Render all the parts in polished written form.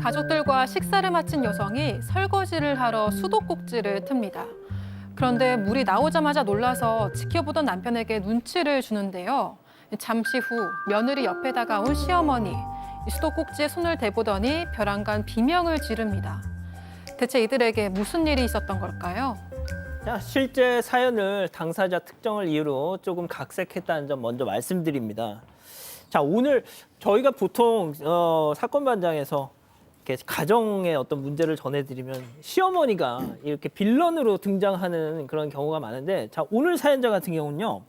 가족들과 식사를 마친 여성이 설거지를 하러 수도꼭지를 틉니다. 그런데 물이 나오자마자 놀라서 지켜보던 남편에게 눈치를 주는데요. 잠시 후 며느리 옆에 다가온 시어머니, 수도꼭지에 손을 대보더니 벼랑간 비명을 지릅니다. 대체 이들에게 무슨 일이 있었던 걸까요? 자, 실제 사연을 당사자 특정을 이유로 조금 각색했다는 점 먼저 말씀드립니다. 자, 오늘 저희가 보통 사건 반장에서 이렇게 가정의 어떤 문제를 전해드리면 시어머니가 이렇게 빌런으로 등장하는 그런 경우가 많은데, 자, 오늘 사연자 같은 경우는요.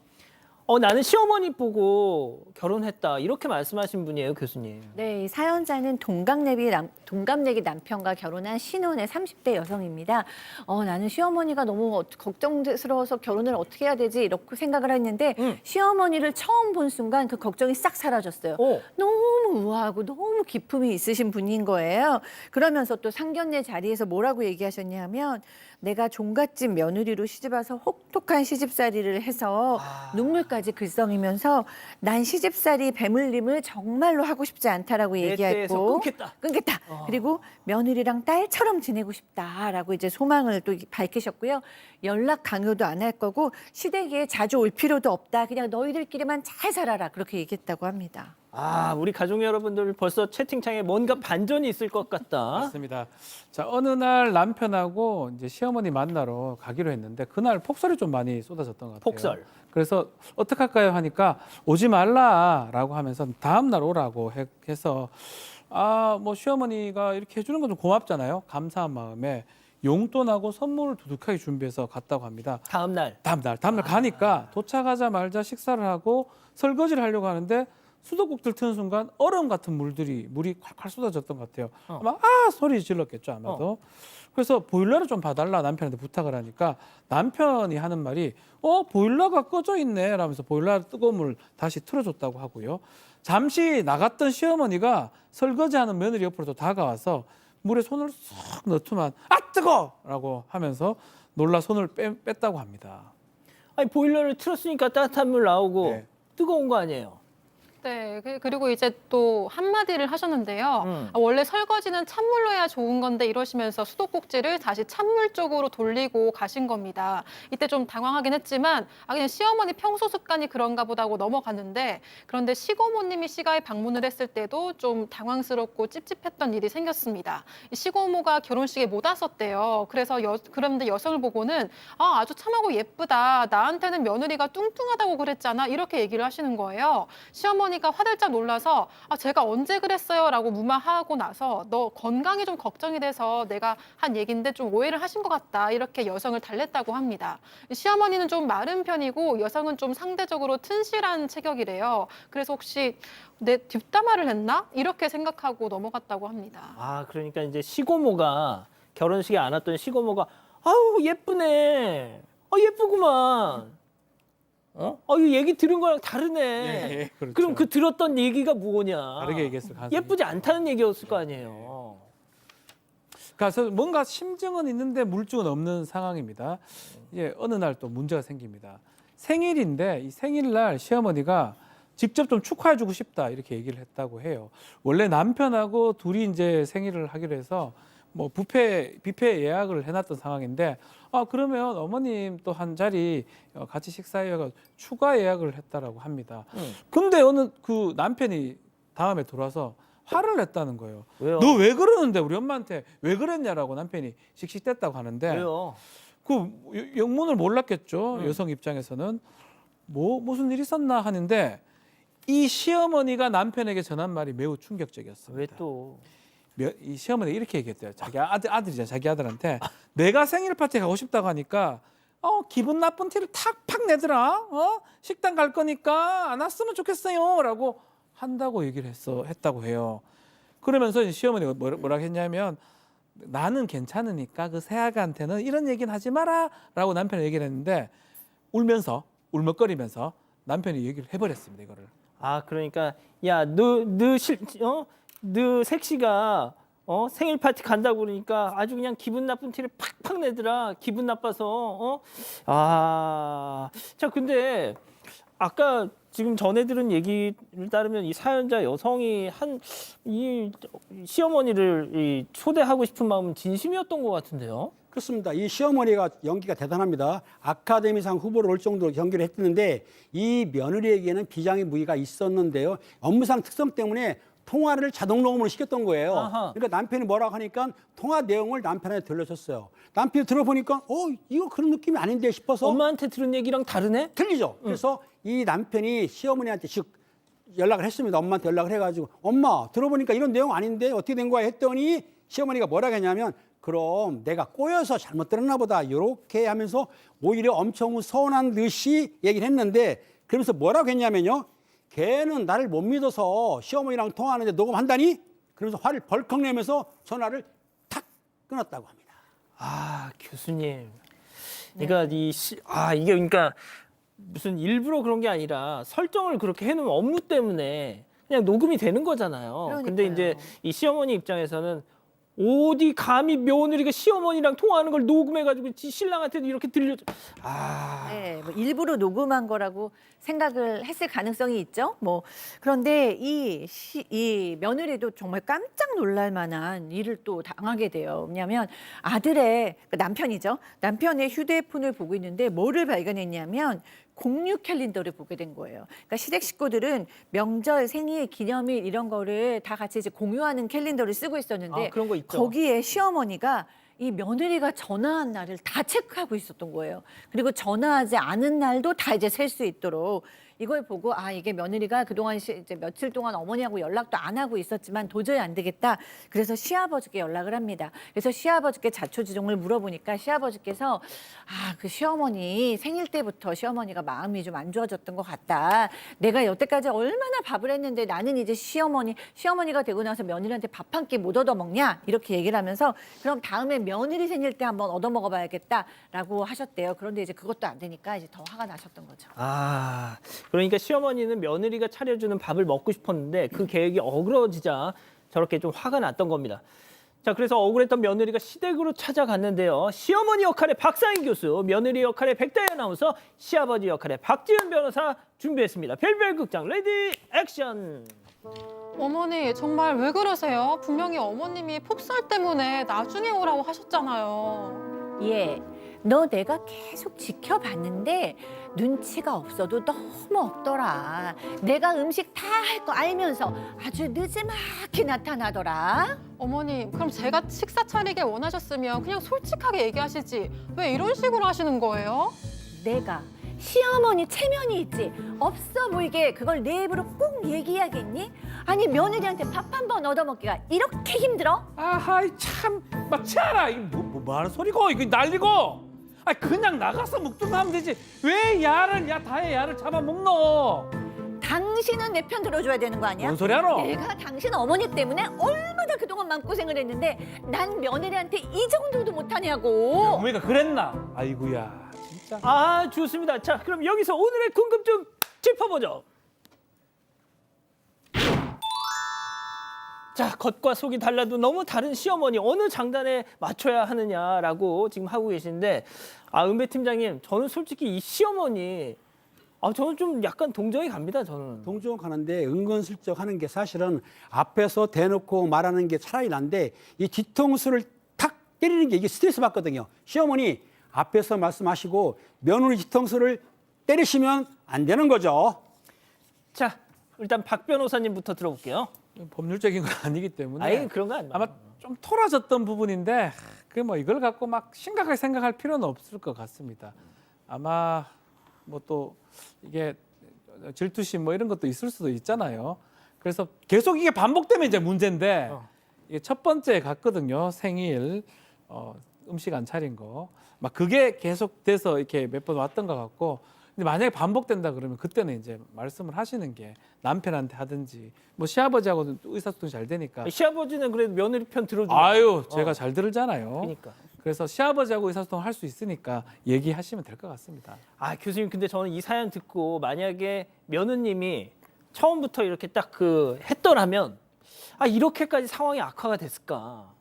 나는 시어머니 보고 결혼했다 이렇게 말씀하신 분이에요, 교수님. 네, 이 사연자는 동갑내기 남편과 결혼한 신혼의 30대 여성입니다. 나는 시어머니가 너무 걱정스러워서 결혼을 어떻게 해야 되지 이렇게 생각을 했는데 시어머니를 처음 본 순간 그 걱정이 싹 사라졌어요. 너무 우아하고 너무 기품이 있으신 분인 거예요. 그러면서 또 상견례 자리에서 뭐라고 얘기하셨냐면 내가 종갓집 며느리로 시집와서 혹독한 시집살이를 해서 눈물까지 글썽이면서 난 시집살이 배물림을 정말로 하고 싶지 않다라고 얘기했고 끊겠다. 그리고 며느리랑 딸처럼 지내고 싶다라고 이제 소망을 또 밝히셨고요. 연락 강요도 안 할 거고 시댁에 자주 올 필요도 없다. 그냥 너희들끼리만 잘 살아라. 그렇게 얘기했다고 합니다. 우리 가족 여러분들 벌써 채팅창에 뭔가 반전이 있을 것 같다. 맞습니다. 자, 어느 날 남편하고 이제 시어머니 만나러 가기로 했는데 그날 폭설이 좀 많이 쏟아졌던 것 같아요. 폭설. 그래서 어떡할까요 하니까 오지 말라라고 하면서 다음 날 오라고 해서 뭐 시어머니가 이렇게 해주는 건 좀 고맙잖아요. 감사한 마음에 용돈하고 선물을 두둑하게 준비해서 갔다고 합니다. 다음 날 가니까 도착하자마자 식사를 하고 설거지를 하려고 하는데 수도꼭지를 트는 순간 얼음 같은 물이 콸콸 쏟아졌던 것 같아요. 아마 소리 질렀겠죠 아마도. 그래서 보일러를 좀 봐달라 남편한테 부탁을 하니까 남편이 하는 말이 보일러가 꺼져 있네 라면서 보일러 뜨거운 물 다시 틀어줬다고 하고요. 잠시 나갔던 시어머니가 설거지하는 며느리 옆으로 또 다가와서 물에 손을 쏙 넣더만 뜨거! 라고 하면서 놀라 손을 뺐다고 합니다. 아니 보일러를 틀었으니까 따뜻한 물 나오고 네. 뜨거운 거 아니에요? 네, 그리고 이제 또 한마디를 하셨는데요. 원래 설거지는 찬물로 해야 좋은 건데 이러시면서 수도꼭지를 다시 찬물 쪽으로 돌리고 가신 겁니다. 이때 좀 당황하긴 했지만 그냥 시어머니 평소 습관이 그런가 보다 하고 넘어갔는데 그런데 시고모님이 시가에 방문을 했을 때도 좀 당황스럽고 찝찝했던 일이 생겼습니다. 이 시고모가 결혼식에 못 왔었대요. 그래서 그런데 여성을 보고는 아주 참하고 예쁘다. 나한테는 며느리가 뚱뚱하다고 그랬잖아. 이렇게 얘기를 하시는 거예요. 시어머니가 화들짝 놀라서 제가 언제 그랬어요? 라고 무마하고 나서 너 건강이 좀 걱정이 돼서 내가 한 얘기인데 좀 오해를 하신 것 같다. 이렇게 여성을 달랬다고 합니다. 시어머니는 좀 마른 편이고 여성은 좀 상대적으로 튼실한 체격이래요. 그래서 혹시 내 뒷담화를 했나? 이렇게 생각하고 넘어갔다고 합니다. 그러니까 이제 시고모가 결혼식에 안 왔던 시고모가 아우 예쁘네. 예쁘구만. 이 얘기 들은 거랑 다르네. 예, 그렇죠. 그럼 그 들었던 얘기가 뭐냐? 다르게 얘기했을 가능성이 예쁘지 않다는 얘기였을 거 아니에요. 그래서 뭔가 심증은 있는데 물증은 없는 상황입니다. 이제 어느 날 또 문제가 생깁니다. 생일인데 이 생일날 시어머니가 직접 좀 축하해주고 싶다 이렇게 얘기를 했다고 해요. 원래 남편하고 둘이 이제 생일을 하기로 해서 뭐 뷔페 예약을 해놨던 상황인데 그러면 어머님 또 한 자리 같이 식사해가 추가 예약을 했다라고 합니다. 근데 어느 그 남편이 다음에 들어와서 화를 냈다는 거예요. 왜요? 너 왜 그러는데 우리 엄마한테 왜 그랬냐라고 남편이 씩씩댔다고 하는데 왜요? 그 영문을 몰랐겠죠. 여성 입장에서는 무슨 일 있었나 하는데 이 시어머니가 남편에게 전한 말이 매우 충격적이었습니다. 왜 또? 이 시어머니가 이렇게 얘기했대요. 자기 아들이잖아. 자기 아들한테 내가 생일 파티에 가고 싶다고 하니까 기분 나쁜 티를 팍팍 내더라. 식당 갈 거니까 안 왔으면 좋겠어요라고 한다고 얘기를 했다고 해요. 그러면서 시어머니가 뭐라 했냐면 나는 괜찮으니까 그 새아가한테는 이런 얘기는 하지 마라라고 남편이 얘기를 했는데 울먹거리면서 남편이 얘기를 해버렸습니다. 이거를. 그러니까 야, 너 섹시가 생일 파티 간다고 그러니까 아주 그냥 기분 나쁜 티를 팍팍 내더라. 기분 나빠서. 자, 근데 아까 지금 전해 들은 얘기를 따르면 이 사연자 여성이 이 시어머니를 초대하고 싶은 마음은 진심이었던 것 같은데요. 그렇습니다. 이 시어머니가 연기가 대단합니다. 아카데미상 후보를 올 정도로 연기를 했는데 이 며느리에게는 비장의 무기가 있었는데요. 업무상 특성 때문에 통화를 자동 녹음을 시켰던 거예요. 아하. 그러니까 남편이 뭐라고 하니까 통화 내용을 남편한테 들려줬어요. 남편이 들어보니까 이거 그런 느낌이 아닌데 싶어서 엄마한테 들은 얘기랑 다르네? 틀리죠. 그래서 이 남편이 시어머니한테 즉 연락을 했습니다. 엄마한테 연락을 해가지고 엄마 들어보니까 이런 내용 아닌데 어떻게 된 거야 했더니 시어머니가 뭐라고 했냐면 그럼 내가 꼬여서 잘못 들었나 보다 이렇게 하면서 오히려 엄청 서운한 듯이 얘기를 했는데 그러면서 뭐라고 했냐면요. 걔는 나를 못 믿어서 시어머니랑 통화하는데 녹음한다니? 그러면서 화를 벌컥 내면서 전화를 탁 끊었다고 합니다. 아, 교수님. 그러니까 이게 그러니까 무슨 일부러 그런 게 아니라 설정을 그렇게 해놓은 업무 때문에 그냥 녹음이 되는 거잖아요. 근데 그러니까요. 이제 이 시어머니 입장에서는 어디 감히 며느리가 시어머니랑 통화하는 걸 녹음해가지고 신랑한테도 이렇게 들려줘. 네, 뭐 일부러 녹음한 거라고 생각을 했을 가능성이 있죠. 뭐 그런데 이 며느리도 정말 깜짝 놀랄 만한 일을 또 당하게 돼요. 왜냐하면 아들의 남편이죠. 남편의 휴대폰을 보고 있는데 뭐를 발견했냐면 공유 캘린더를 보게 된 거예요. 그러니까 시댁 식구들은 명절, 생일, 기념일 이런 거를 다 같이 이제 공유하는 캘린더를 쓰고 있었는데 그런 거 있죠. 거기에 시어머니가 이 며느리가 전화한 날을 다 체크하고 있었던 거예요. 그리고 전화하지 않은 날도 다 이제 셀 수 있도록 이걸 보고 이게 며느리가 그동안 이제 며칠 동안 어머니하고 연락도 안 하고 있었지만 도저히 안 되겠다. 그래서 시아버지께 연락을 합니다. 그래서 시아버지께 자초지종을 물어보니까 시아버지께서 그 시어머니 생일 때부터 시어머니가 마음이 좀 안 좋아졌던 것 같다. 내가 여태까지 얼마나 밥을 했는데 나는 이제 시어머니가 되고 나서 며느리한테 밥 한 끼 못 얻어먹냐 이렇게 얘기를 하면서 그럼 다음에 며느리 생일 때 한번 얻어먹어봐야겠다라고 하셨대요. 그런데 이제 그것도 안 되니까 이제 더 화가 나셨던 거죠. 그러니까 시어머니는 며느리가 차려주는 밥을 먹고 싶었는데 그 계획이 어그러지자 저렇게 좀 화가 났던 겁니다. 자, 그래서 억울했던 며느리가 시댁으로 찾아갔는데요. 시어머니 역할의 박사인 교수, 며느리 역할의 백다희 아나운서, 시아버지 역할의 박지은 변호사 준비했습니다. 별별 극장 레디 액션! 어머니 정말 왜 그러세요? 분명히 어머님이 폭설 때문에 나중에 오라고 하셨잖아요. 예, 너 내가 계속 지켜봤는데 눈치가 없어도 너무 없더라. 내가 음식 다 할 거 알면서 아주 늦지막히 나타나더라. 어머니 그럼 제가 식사 차리길 원하셨으면 그냥 솔직하게 얘기하시지 왜 이런 식으로 하시는 거예요? 내가 시어머니 체면이 있지 없어 보이게 그걸 내 입으로 꼭 얘기해야겠니? 아니 며느리한테 밥 한 번 얻어먹기가 이렇게 힘들어? 아하이 참 막치아라 이거 뭐 하는 소리고 이거 난리고 그냥 나가서 묵뚱하면 되지 왜 다의 야를 잡아먹노. 당신은 내 편 들어줘야 되는 거 아니야? 뭔 소리 하노? 내가 당신 어머니 때문에 얼마나 그동안 마음고생을 했는데 난 며느리한테 이 정도도 못하냐고. 어머니가 그랬나? 아이고야 진짜. 좋습니다. 자, 그럼 여기서 오늘의 궁금증 짚어보죠. 자, 겉과 속이 달라도 너무 다른 시어머니 어느 장단에 맞춰야 하느냐라고 지금 하고 계신데 은배 팀장님, 저는 솔직히 이 시어머니 저는 좀 약간 동정이 갑니다. 저는. 동정 가는데 은근슬쩍 하는 게 사실은 앞에서 대놓고 말하는 게 차라리 난데 이 뒤통수를 탁 때리는 게 이게 스트레스 받거든요. 시어머니 앞에서 말씀하시고 며느리 뒤통수를 때리시면 안 되는 거죠. 자, 일단 박 변호사님부터 들어볼게요. 법률적인 건 아니기 때문에 그런 거 아니에요. 아마 좀 토라졌던 부분인데 이걸 갖고 막 심각하게 생각할 필요는 없을 것 같습니다. 아마 뭐 또 이게 질투심 뭐 이런 것도 있을 수도 있잖아요. 그래서 계속 이게 반복되면 이제 문제인데 이게 첫 번째 갔거든요. 생일 음식 안 차린 거 막 그게 계속돼서 이렇게 몇 번 왔던 것 같고. 근데 만약에 반복된다 그러면 그때는 이제 말씀을 하시는 게 남편한테 하든지 뭐 시아버지하고는 의사소통이 잘 되니까. 시아버지는 그래도 며느리 편 들어주고. 제가 잘 들잖아요. 그러니까. 그래서 시아버지하고 의사소통을 할 수 있으니까 얘기하시면 될 것 같습니다. 교수님, 근데 저는 이 사연 듣고 만약에 며느님이 처음부터 이렇게 딱 했더라면 이렇게까지 상황이 악화가 됐을까?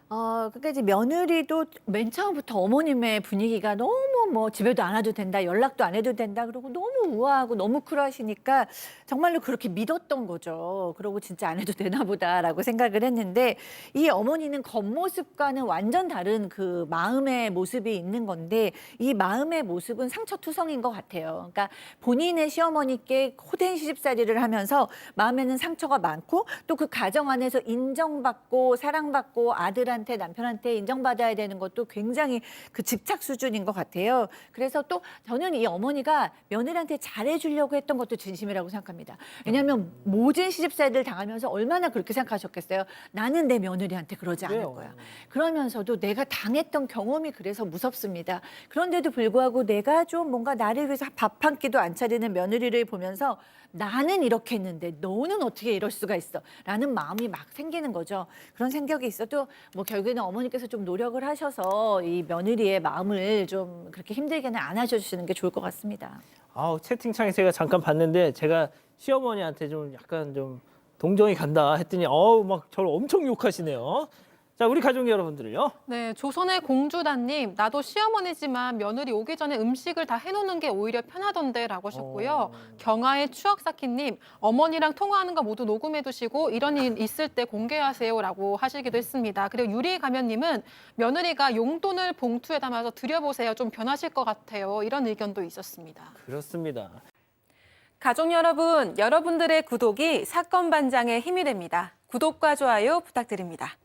그러니까 이제 며느리도 맨 처음부터 어머님의 분위기가 너무 뭐 집에도 안 와도 된다, 연락도 안 해도 된다, 그러고 너무 우아하고 너무 쿨하시니까 정말로 그렇게 믿었던 거죠. 그러고 진짜 안 해도 되나 보다라고 생각을 했는데 이 어머니는 겉모습과는 완전 다른 그 마음의 모습이 있는 건데 이 마음의 모습은 상처투성인 것 같아요. 그러니까 본인의 시어머니께 호된 시집살이를 하면서 마음에는 상처가 많고 또 그 가정 안에서 인정받고 사랑받고 아들한테 남편한테 인정받아야 되는 것도 굉장히 그 집착 수준인 것 같아요. 그래서 또 저는 이 어머니가 며느리한테 잘해주려고 했던 것도 진심이라고 생각합니다. 왜냐하면 모진 시집살이를 당하면서 얼마나 그렇게 생각하셨겠어요. 나는 내 며느리한테 그러지 않을 그래요. 거야. 그러면서도 내가 당했던 경험이 그래서 무섭습니다. 그런데도 불구하고 내가 좀 뭔가 나를 위해서 밥 한 끼도 안 차리는 며느리를 보면서 나는 이렇게 했는데 너는 어떻게 이럴 수가 있어? 라는 마음이 막 생기는 거죠. 그런 생각이 있어도 뭐 결국에는 어머니께서 좀 노력을 하셔서 이 며느리의 마음을 좀 그렇게 힘들게는 안 하셔주시는 게 좋을 것 같습니다. 채팅창에 제가 잠깐 봤는데 제가 시어머니한테 좀 약간 좀 동정이 간다 했더니 막 저를 엄청 욕하시네요. 자, 우리 가족 여러분들을요. 네, 조선의 공주다님, 나도 시어머니지만 며느리 오기 전에 음식을 다 해놓는 게 오히려 편하던데라고 하셨고요. 경아의 추억쌓기님, 어머니랑 통화하는 거 모두 녹음해두시고 이런 일 있을 때 공개하세요라고 하시기도 했습니다. 그리고 유리가면님은 며느리가 용돈을 봉투에 담아서 드려보세요. 좀 변하실 것 같아요. 이런 의견도 있었습니다. 그렇습니다. 가족 여러분, 여러분들의 구독이 사건 반장의 힘이 됩니다. 구독과 좋아요 부탁드립니다.